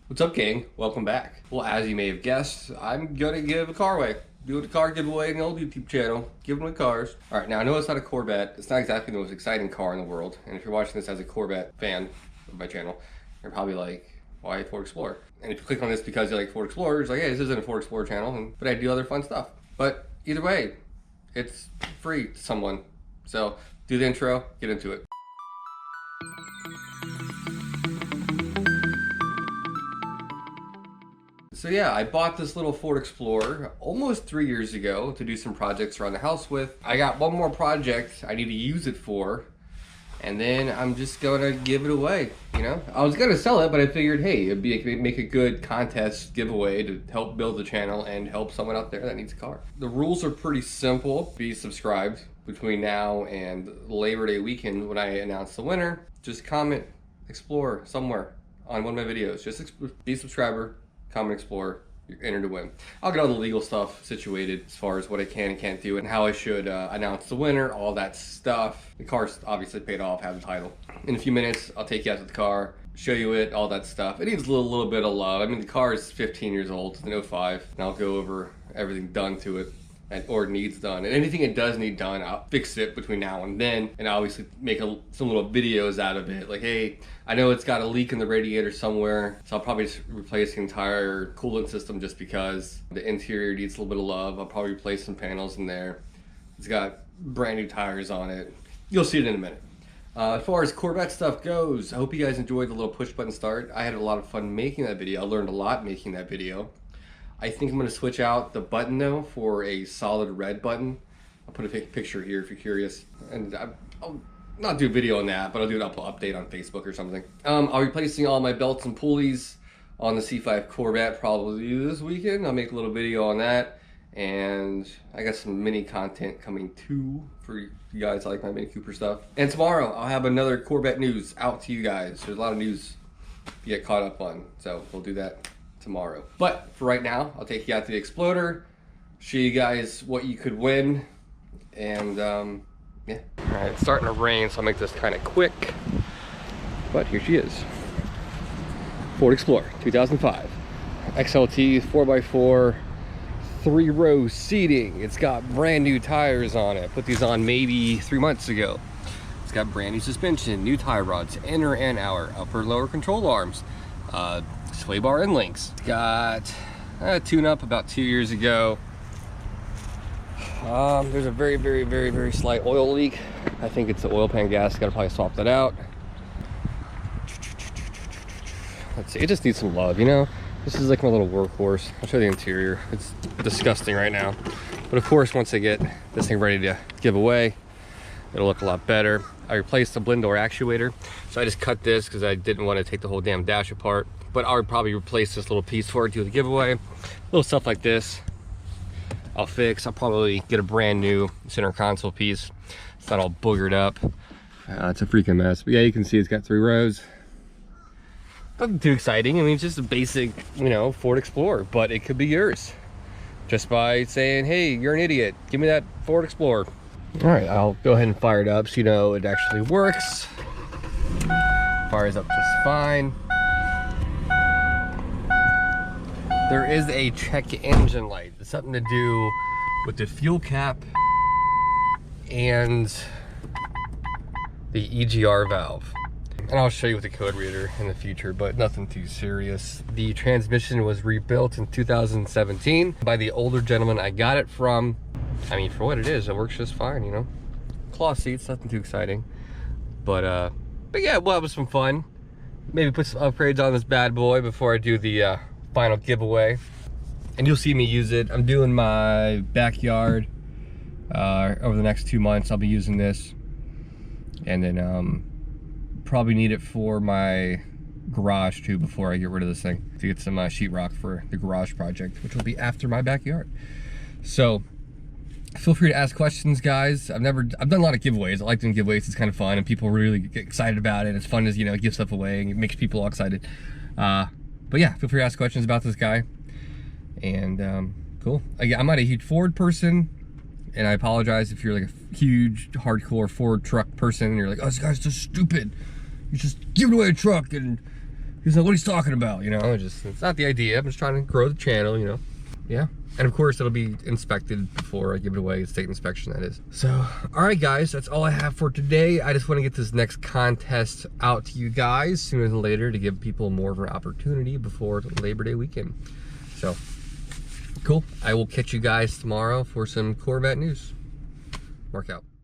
What's up, gang? Welcome back. Well, as you may have guessed, I'm gonna give a car away. Doing a car giveaway on the old YouTube channel, giving away cars. All right, now I know it's not a Corvette. It's not exactly the most exciting car in the world. And if you're watching this as a Corvette fan of my channel, you're probably like, why Ford Explorer? And if you click on this because you like Ford Explorer, it's like, hey, this isn't a Ford Explorer channel, but I do other fun stuff. But either way, it's free to someone. So do the intro, get into it. So yeah, I bought this little Ford Explorer almost 3 years ago to do some projects around the house with. I got one more project I need to use it for, and then I'm just gonna give it away, you know? I was gonna sell it, but I figured, hey, it'd make a good contest giveaway to help build the channel and help someone out there that needs a car. The rules are pretty simple. Be subscribed between now and Labor Day weekend when I announce the winner. Just comment Explorer somewhere on one of my videos. Just be a subscriber. Common Explorer, you're entered to win. I'll get all the legal stuff situated as far as what I can and can't do and how I should announce the winner, all that stuff. The car's obviously paid off, have the title. In a few minutes, I'll take you out to the car, show you it, all that stuff. It needs a little bit of love. I mean, the car is 15 years old, it's an 05, and I'll go over everything done to it. Or needs done, and anything it does need done, I'll fix it between now and then, and obviously make some little videos out of it. Like, hey, I know it's got a leak in the radiator somewhere, so I'll probably just replace the entire coolant system just because the interior needs a little bit of love. I'll probably replace some panels in there. It's got brand new tires on it. You'll see it in a minute. As far as Corvette stuff goes, I hope you guys enjoyed the little push button start. I had a lot of fun making that video. I learned a lot making that video. I think I'm going to switch out the button though for a solid red button. I'll put a picture here if you're curious. And I'll not do a video on that, but I'll do an update on Facebook or something. I'll be replacing all my belts and pulleys on the C5 Corvette probably this weekend. I'll make a little video on that. And I got some mini content coming too for you guys that like my Mini Cooper stuff. And tomorrow I'll have another Corvette news out to you guys. There's a lot of news to get caught up on, so we'll do that tomorrow. But for right now, I'll take you out to the Exploder, show you guys what you could win, and yeah. All right, it's starting to rain, so I'll make this kind of quick, but here she is. Ford Explorer 2005 XLT 4x4 3-row seating. It's got brand new tires on it. Put these on maybe 3 months ago. It's got brand new suspension, new tie rods, inner and outer, upper lower control arms, sway bar and links. Got a tune-up about 2 years ago. There's a very slight oil leak. I think it's the oil pan gas. Gotta probably swap that out. Let's see, it just needs some love, you know? This is like my little workhorse. I'll show you the interior. It's disgusting right now. But of course, once I get this thing ready to give away, it'll look a lot better. I replaced the blind door actuator. So I just cut this because I didn't want to take the whole damn dash apart. But I would probably replace this little piece for it, do the giveaway. Little stuff like this, I'll fix. I'll probably get a brand new center console piece. It's not all boogered up. It's a freaking mess. But yeah, you can see it's got 3 rows. Nothing too exciting. I mean, it's just a basic, you know, Ford Explorer, but it could be yours. Just by saying, hey, you're an idiot. Give me that Ford Explorer. All right, I'll go ahead and fire it up so you know it actually works. Fires up just fine. There is a check engine light. It's something to do with the fuel cap and the EGR valve. And I'll show you with the code reader in the future, but nothing too serious. The transmission was rebuilt in 2017 by the older gentleman I got it from. I mean, for what it is, it works just fine, you know? Cloth seats, nothing too exciting. But yeah, we'll have some fun. Maybe put some upgrades on this bad boy before I do the final giveaway. And you'll see me use it. I'm doing my backyard over the next 2 months. I'll be using this. And then probably need it for my garage too before I get rid of this thing, to get some sheetrock for the garage project, which will be after my backyard. So feel free to ask questions, guys. I've done a lot of giveaways. I like doing giveaways. It's kind of fun and people really get excited about it. It's fun as, you know, give stuff away and it makes people all excited. But yeah, feel free to ask questions about this guy. And cool. I'm not a huge Ford person, and I apologize if you're like a huge hardcore Ford truck person and you're like, oh, this guy's just stupid. You just giving away a truck and He's like, what he's talking about, you know? It's not the idea. I'm just trying to grow the channel, you know? Yeah. And of course, it'll be inspected before I give it away, state inspection, that is. So, all right, guys, that's all I have for today. I just want to get this next contest out to you guys sooner than later to give people more of an opportunity before Labor Day weekend. So, cool. I will catch you guys tomorrow for some Corvette news. Mark out.